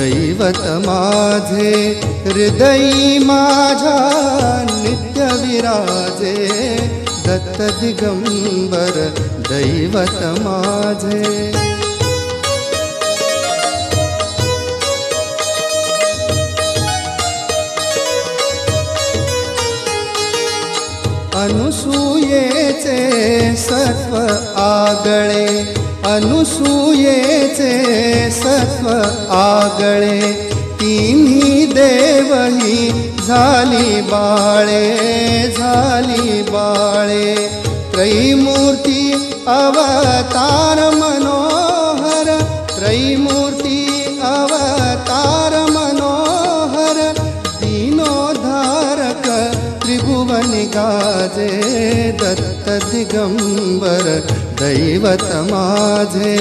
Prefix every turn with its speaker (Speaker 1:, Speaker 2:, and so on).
Speaker 1: दैवत माझे हृदयी माझ्या नित्य विराजे दत्त दिगंबर दैवत माझे। अनुसूयेचे सत्व आगळे अनुसूयेचे सत्व आगळे तिन्ही देवही झाली बाळे त्रैमूर्ती अवतार मनोहर त्रैमूर्ती अवतार मनोहर दीनोद्धारक त्रिभुवनि गाजे दत्त दिगंबर दैवत माझे।